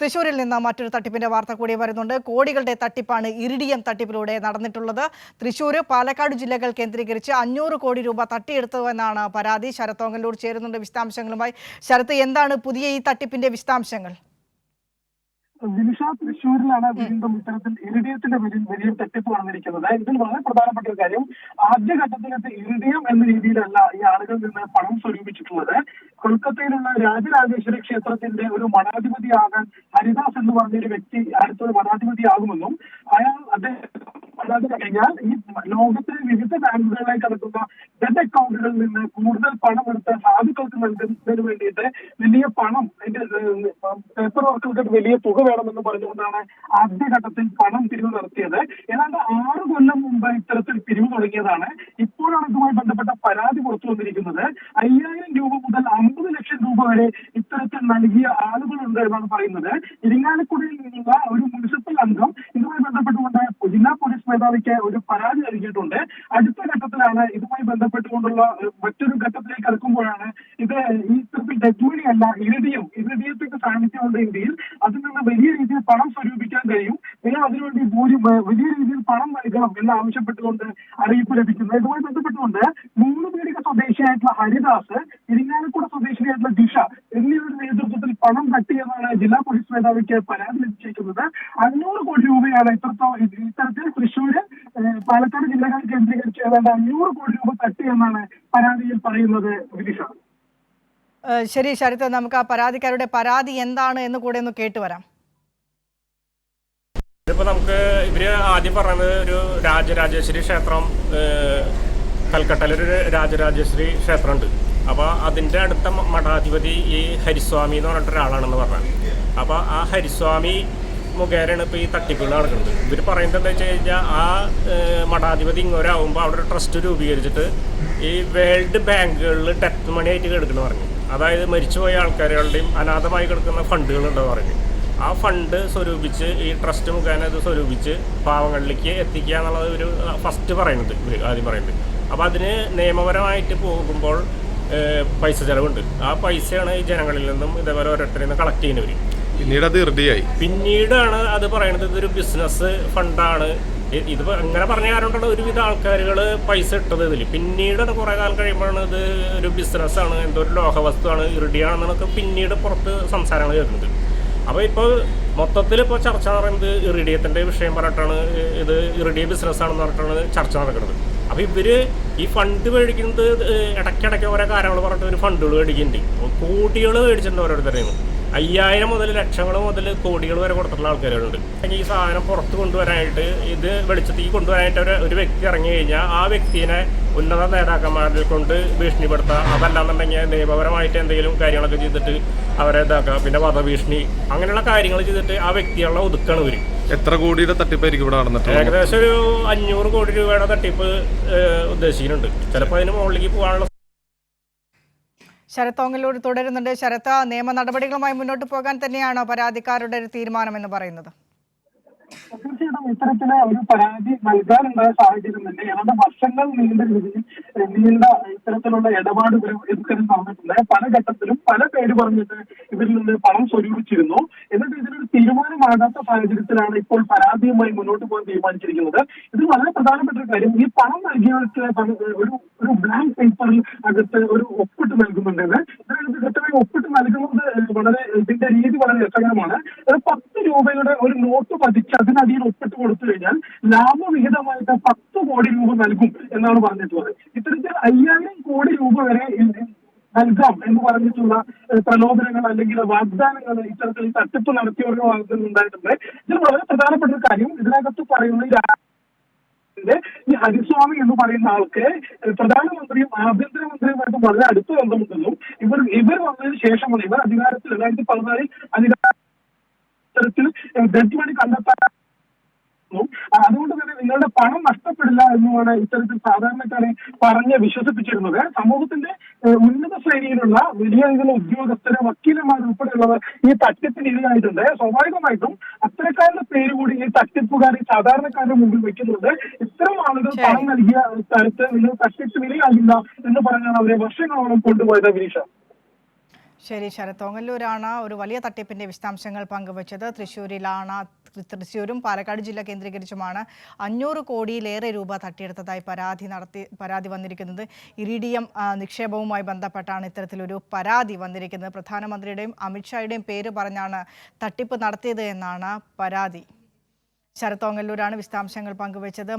തൃശ്ശൂരിൽ നിന്ന് മറ്റൊരു തട്ടിപ്പിന്റെ വാർത്ത കൂടി വരുന്നുണ്ട്. കോടികളുടെ തട്ടിപ്പാണ് ഇറിഡിയം തട്ടിപ്പിലൂടെ നടന്നിട്ടുള്ളത്. തൃശ്ശൂർ, പാലക്കാട് ജില്ലകൾ കേന്ദ്രീകരിച്ച് 500 കോടി രൂപ തട്ടിയെടുത്തുവെന്നാണ് പരാതി. ശരത് ഓങ്ങല്ലൂർ ചേരുന്നുണ്ട് വിശദാംശങ്ങളുമായി. ശരത്ത്, എന്താണ് പുതിയ ഈ തട്ടിപ്പിന്റെ വിശദാംശങ്ങൾ? ദിനിഷ, തൃശ്ശൂരിലാണ് വീണ്ടും ഇത്തരത്തിൽ ഇറിഡിയത്തിന്റെ വലിയ തട്ടിപ്പ് നടന്നിരിക്കുന്നത്. ഇതിൽ വളരെ പ്രധാനപ്പെട്ട ഒരു കാര്യം, ആദ്യഘട്ടത്തിലത്തെ ഇറിഡിയം എന്ന രീതിയിലല്ല ഈ ആളുകളിൽ നിന്ന് പണം സ്വരൂപിച്ചിട്ടുള്ളത്. കൊൽക്കത്തയിലുള്ള രാജരാജേശ്വരി ക്ഷേത്രത്തിന്റെ ഒരു മഠാധിപതിയാകാൻ ഹരിദാസ് എന്ന് പറഞ്ഞൊരു വ്യക്തി അടുത്തൊരു മഠാധിപതിയാകുമെന്നും അദ്ദേഹം കഴിഞ്ഞാൽ ഈ ലോകത്തിലെ വിവിധ ബാങ്കുകളിലേക്ക് നടക്കുന്ന ഡെറ്റ് അക്കൗണ്ടുകളിൽ നിന്ന് കൂടുതൽ പണം എടുത്ത് സാധുക്കൾക്ക് നൽകുന്നതിന് വേണ്ടിയിട്ട് വലിയ പണം, അതിന്റെ പേപ്പർ വർക്കുകൾക്ക് വലിയ തുക വേണമെന്ന് പറഞ്ഞുകൊണ്ടാണ് ആദ്യഘട്ടത്തിൽ പണം പിരിവ് നടത്തിയത്. ഏതാണ്ട് 6 കൊല്ലം മുമ്പ് ഇത്തരത്തിൽ പിരിവ് തുടങ്ങിയതാണ്. ഇപ്പോഴാണ് ഇതുമായി ബന്ധപ്പെട്ട പരാതി പുറത്തു വന്നിരിക്കുന്നത്. 5000 രൂപ മുതൽ 50 ലക്ഷം രൂപ വരെ ഇത്തരത്തിൽ നൽകിയ ആളുകളുണ്ട് എന്നാണ് പറയുന്നത്. ഇരിങ്ങാലക്കുടയിൽ നിന്നുള്ള ഒരു മുനിസിപ്പൽ അംഗം ഇതുമായി ബന്ധപ്പെട്ടുകൊണ്ട് ജില്ലാ പോലീസ് മേധാവിക്ക് ഒരു പരാതി നൽകിയിട്ടുണ്ട്. അടുത്ത ഘട്ടത്തിലാണ് ഇതുമായി ബന്ധപ്പെട്ടുകൊണ്ടുള്ള മറ്റൊരു ഘട്ടത്തിലേക്ക് കടക്കുമ്പോഴാണ് ഇത് ഈ ഇത്തരത്തിൽ ഡെഡ് മണി അല്ല, ഇറിഡിയത്തിന്റെ സാന്നിധ്യമുണ്ട് ഇന്ത്യയിൽ, അതിൽ നിന്ന് വലിയ രീതിയിൽ പണം സ്വരൂപിക്കാൻ കഴിയും, നിങ്ങൾ അതിനുവേണ്ടി വലിയ രീതിയിൽ പണം നൽകണം എന്ന് ആവശ്യപ്പെട്ടുകൊണ്ട് അറിയിപ്പ് ലഭിക്കുന്നത്. ഇതുമായി ബന്ധപ്പെട്ടുകൊണ്ട് മൂന്നുപേടിക സ്വദേശിയായിട്ടുള്ള ഹരിദാസ്, ഇരിങ്ങാലക്കുട സ്വദേശിയായിട്ടുള്ള ദിശ എന്നിവരുടെ നേതൃത്വത്തിൽ പണം തട്ടിയെന്നാണ് ജില്ലാ പോലീസ് മേധാവിക്ക് പരാതി ലഭിച്ചിരിക്കുന്നത്. 500 കോടി രൂപയാണ് ഇത്തരത്തിൽ തൃശ്ശൂര്, പാലക്കാട് ജില്ലകൾ കേന്ദ്രീകരിച്ച് ഏതാണ്ട് 500 കോടി രൂപ തട്ടിയെന്നാണ് പരാതിയിൽ പറയുന്നത്. ദിനിഷ, ശരി ശരത്ത്, നമുക്ക് ആ പരാതിക്കാരുടെ പരാതി എന്താണ് എന്ന് കൂടെ ഒന്ന് കേട്ടുവരാം. ഇതിപ്പോൾ നമുക്ക് ഇവര് ആദ്യം പറഞ്ഞത് ഒരു രാജരാജേശ്വരി ക്ഷേത്രം, കൽക്കട്ടയിലൊരു രാജരാജേശ്വരി ക്ഷേത്രമുണ്ട്. അപ്പോൾ അതിൻ്റെ അടുത്ത മഠാധിപതി ഈ ഹരിസ്വാമി എന്ന് പറഞ്ഞിട്ട് ഒരാളാണെന്ന് പറഞ്ഞത്. അപ്പോൾ ആ ഹരിസ്വാമി മുഖേനയാണ് ഇപ്പോൾ ഈ തട്ടിപ്പുകൾ നടക്കുന്നത്. ഇവർ പറയുന്നത് എന്താ വെച്ച് കഴിഞ്ഞാൽ, ആ മഠാധിപതി ഇങ്ങോരാകുമ്പോൾ അവിടെ ഒരു ട്രസ്റ്റ് രൂപീകരിച്ചിട്ട് ഈ വേൾഡ് ബാങ്കുകളിൽ ഡെത്ത് മണി ആയിട്ട് കിടക്കുന്നു പറഞ്ഞു. അതായത് മരിച്ചുപോയ ആൾക്കാരുകളുടെയും അനാഥമായി കിടക്കുന്ന ഫണ്ടുകളുണ്ടെന്ന് പറഞ്ഞു. ആ ഫണ്ട് സ്വരൂപിച്ച് ഈ ട്രസ്റ്റ് മുഖേന ഇത് സ്വരൂപിച്ച് പാവങ്ങളിലേക്ക് എത്തിക്കുക എന്നുള്ളത് ഒരു ഫസ്റ്റ് പറയുന്നത്, ഇവർ ആദ്യം പറയുന്നത്. അപ്പോൾ അതിന് നിയമപരമായിട്ട് പോകുമ്പോൾ പൈസ ചിലവുണ്ട്. ആ പൈസയാണ് ഈ ജനങ്ങളിൽ നിന്നും ഇതേപോലെ ഓരോരുത്തരിൽ നിന്ന് കളക്ട് ചെയ്യുന്നവർ. പിന്നീടാണ് അത് പറയുന്നത് ഇതൊരു ബിസിനസ് ഫണ്ടാണ്. ഇത് അങ്ങനെ പറഞ്ഞ കാരണമാണ് ഒരുവിധ ആൾക്കാരുകൾ പൈസ ഇട്ടത് ഇതിൽ. പിന്നീട് കുറേ കാലം കഴിയുമ്പോഴാണ് ഇത് ഒരു ബിസിനസ്സാണ്, എന്തോ ഒരു ലോഹവസ്തുവാണ്, ഇറിഡിയാണെന്നൊക്കെ പിന്നീട് പുറത്ത് സംസാരങ്ങൾ കേൾക്കുന്നത്. അപ്പോൾ ഇപ്പോൾ മൊത്തത്തിൽ ഇപ്പോൾ ചർച്ച പറയുന്നത് ഇറിഡിയത്തിൻ്റെ വിഷയം പറഞ്ഞിട്ടാണ്, ഇത് ഇറിഡിയ ബിസിനസ്സാണെന്ന് പറഞ്ഞിട്ടാണ് ചർച്ച നടക്കുന്നത്. അപ്പോൾ ഇവർ ഈ ഫണ്ട് മേടിക്കുന്നത് ഇടയ്ക്കിടയ്ക്ക് ഓരോ കാര്യങ്ങൾ പറഞ്ഞിട്ട് ഒരു ഫണ്ടുകൾ മേടിക്കുന്നുണ്ട്. കോടികൾ മേടിച്ചിട്ടുണ്ട് ഓരോരുത്തരെയും. 5000 മുതൽ ലക്ഷങ്ങൾ മുതൽ കോടികൾ വരെ കൊടുത്തിട്ടുള്ള ആൾക്കാരുണ്ട്. ഈ സാധനം പുറത്ത് കൊണ്ടുവരാനായിട്ട്, ഇത് വെളിച്ചത്തേക്ക് കൊണ്ടുവരാനായിട്ട് ഒരു വ്യക്തി ഇറങ്ങി കഴിഞ്ഞാൽ ആ വ്യക്തിനെ ഉന്നത നേതാക്കന്മാരെ കൊണ്ട് ഭീഷണിപ്പെടുത്തുക. അതല്ലാന്നുണ്ടെങ്കിൽ നിയമപരമായിട്ട് എന്തെങ്കിലും കാര്യങ്ങളൊക്കെ ചെയ്തിട്ട് അവരെ ഇതാക്കുക. പിന്നെ വധഭീഷണി, അങ്ങനെയുള്ള കാര്യങ്ങൾ ചെയ്തിട്ട് ആ വ്യക്തികളെ ഒതുക്കാണ് ഇവർ. എത്ര കോടിയുടെ തട്ടിപ്പായിരിക്കും ഇവിടെ നടന്നിട്ട്? ഏകദേശം ഒരു 500 കോടി രൂപയുടെ തട്ടിപ്പ് ഉദ്ദേശിക്കുന്നുണ്ട്. ചിലപ്പോൾ അതിന് മുകളിലേക്ക് പോകാനുള്ള. ശരത് ഓങ്ങല്ലൂർ തുടരുന്നുണ്ട്. ശരത്ത്, നിയമ നടപടികളുമായി മുന്നോട്ട് പോകാൻ തന്നെയാണോ പരാതിക്കാരുടെ ഒരു തീരുമാനം എന്ന് പറയുന്നത്? തീർച്ചയായിട്ടും ഇത്തരത്തില് ഒരു പരാതി നൽകാനുണ്ടായ സാഹചര്യം തന്നെ ഏതാണ്ട് വർഷങ്ങൾ നീണ്ട ഇത്തരത്തിലുള്ള ഇടപാടുകൾ ഇതുവരെ നടന്നിട്ടുണ്ട്. പല ഘട്ടത്തിലും പല പേര് പറഞ്ഞിട്ട് ഇവരിൽ നിന്ന് പണം സ്വരൂപിച്ചിരുന്നു. എന്നിട്ട് ഇതിനൊരു തീരുമാനമാകാത്ത സാഹചര്യത്തിലാണ് ഇപ്പോൾ പരാതിയുമായി മുന്നോട്ട് പോകാൻ തീരുമാനിച്ചിരിക്കുന്നത്. ഇത് വളരെ പ്രധാനപ്പെട്ട ഒരു കാര്യം, ഈ പണം നൽകിയവർക്ക് ഒരു ബ്ലാങ്ക് പേപ്പറിൽ അകത്ത് ഒരു ഒപ്പിട്ട് നൽകുന്നുണ്ടെന്ന്. ഇതിനകത്ത് കൃത്യമായി ഒപ്പിട്ട് നൽകുന്നത് ഇതിന്റെ രീതി വളരെ രസകരമാണ്. 10 രൂപയുടെ ഒരു നോട്ട് പതിച്ച് അതിനടിയിൽ ഒപ്പിട്ട് കൊടുത്തു കഴിഞ്ഞാൽ ലാഭവിഹിതമായിട്ട് 10 കോടി രൂപ നൽകും എന്നാണ് പറഞ്ഞിട്ടുള്ളത്. ഇത്തരത്തിൽ 5000 കോടി രൂപ വരെ നൽകാം എന്ന് പറഞ്ഞിട്ടുള്ള പ്രലോഭനങ്ങൾ അല്ലെങ്കിൽ വാഗ്ദാനങ്ങൾ ഇത്തരത്തിൽ തട്ടിപ്പ് നടത്തിയവരുടെ ഭാഗത്ത് നിന്നുണ്ടായിട്ടുണ്ട്. ഇതിൽ വളരെ പ്രധാനപ്പെട്ട ഒരു കാര്യം, ഇതിനകത്ത് പറയുന്ന ഈ ഹരിസ്വാമി എന്ന് പറയുന്ന ആൾക്ക് പ്രധാനമന്ത്രിയും ആഭ്യന്തരമന്ത്രിയുമായിട്ട് വളരെ അടുത്ത ബന്ധമുണ്ടെന്നും ഇവർ വന്നതിന് ശേഷമാണ് ഇവർ അധികാരത്തിൽ 2014 അധികാരത്തിൽ ഡെഡ് മണി കണ്ടെത്താൻ. അതുകൊണ്ട് തന്നെ നിങ്ങളുടെ പണം നഷ്ടപ്പെടില്ല എന്നുമാണ് ഇത്തരത്തിൽ സാധാരണക്കാരെ പറഞ്ഞ് വിശ്വസിപ്പിച്ചിരുന്നത്. സമൂഹത്തിന്റെ ഉന്നത ശ്രേണിയിലുള്ള വലിയ ഉദ്യോഗസ്ഥര്, വക്കീലന്മാർ ഉൾപ്പെടെയുള്ളവർ ഈ തട്ടിപ്പിന് ഇരയായിട്ടുണ്ട്. സ്വാഭാവികമായിട്ടും അത്തരക്കാരുടെ പേര് കൂടി ഈ തട്ടിപ്പുകാർ സാധാരണക്കാരുടെ മുമ്പിൽ വെക്കുന്നുണ്ട്. ഇത്തരം ആളുകൾ പണം നൽകിയ സ്ഥലത്ത് നിങ്ങൾ തട്ടിപ്പിന് ഇരയാകില്ല എന്ന് പറഞ്ഞാണ് അവരെ വർഷങ്ങളോളം കൊണ്ടുപോയത്. വിനീഷ, ശരി, ശരത് ഓങ്ങല്ലൂരാണ് ഒരു വലിയ തട്ടിപ്പിന്റെ വിശദാംശങ്ങൾ പങ്കുവച്ചത്. തൃശ്ശൂരും പാലക്കാട് ജില്ല കേന്ദ്രീകരിച്ചുമാണ് 500 കോടിയിലേറെ രൂപ തട്ടിയെടുത്തതായി പരാതി വന്നിരിക്കുന്നത്. ഇറിഡിയം നിക്ഷേപവുമായി ബന്ധപ്പെട്ടാണ് ഇത്തരത്തിലൊരു പരാതി വന്നിരിക്കുന്നത്. പ്രധാനമന്ത്രിയുടെയും അമിത്ഷായുടെയും പേര് പറഞ്ഞാണ് തട്ടിപ്പ് നടത്തിയത് എന്നാണ് പരാതി. ശരത് ഓങ്ങല്ലൂരാണ് വിശദാംശങ്ങൾ പങ്കുവച്ചത്.